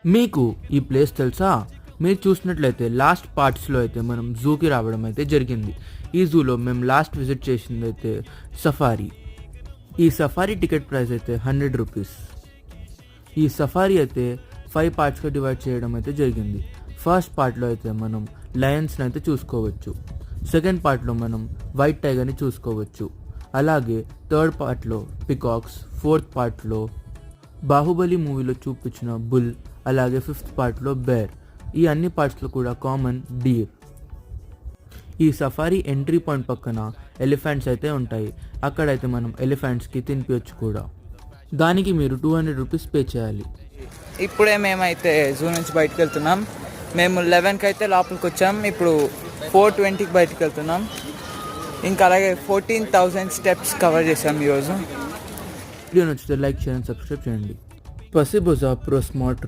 మీకు ఈ ప్లేస్ తెలుసా? మీరు చూసినట్లయితే లాస్ట్ పార్ట్స్లో అయితే మనం జూకి రావడం అయితే జరిగింది. ఈ జూలో మేము లాస్ట్ విజిట్ చేసింది అయితే సఫారీ. ఈ సఫారీ టికెట్ ప్రైస్ అయితే 100 రూపీస్. ఈ సఫారీ అయితే 5 పార్ట్స్గా డివైడ్ చేయడం అయితే జరిగింది. ఫస్ట్ పార్ట్లో అయితే మనం లయన్స్ని అయితే చూసుకోవచ్చు. సెకండ్ పార్ట్లో మనం వైట్ టైగర్ని చూసుకోవచ్చు. అలాగే థర్డ్ పార్ట్లో పికాక్స్, ఫోర్త్ పార్ట్లో బాహుబలి మూవీలో చూపించిన బుల్, అలాగే ఫిఫ్త్ పార్ట్లో బేర్. ఈ అన్ని పార్ట్స్లో కూడా కామన్ డీర్. ఈ సఫారీ ఎంట్రీ పాయింట్ పక్కన ఎలిఫెంట్స్ అయితే ఉంటాయి. అక్కడైతే మనం ఎలిఫెంట్స్కి తినిపించచ్చు కూడా. దానికి మీరు 200 రూపీస్ పే చేయాలి. ఇప్పుడే మేమైతే జూ నుంచి బయటకు వెళ్తున్నాం. మేము 11కి అయితే లోపలికి వచ్చాం. ఇప్పుడు 4:20కి బయటకు వెళ్తున్నాం. ఇంకా అలాగే 14,000 స్టెప్స్ కవర్ చేసాం ఈరోజు. వీడియో నచ్చితే లైక్ చేయండి, సబ్స్క్రైబ్ చేయండి. పసిబుజా ప్రో స్మార్ట్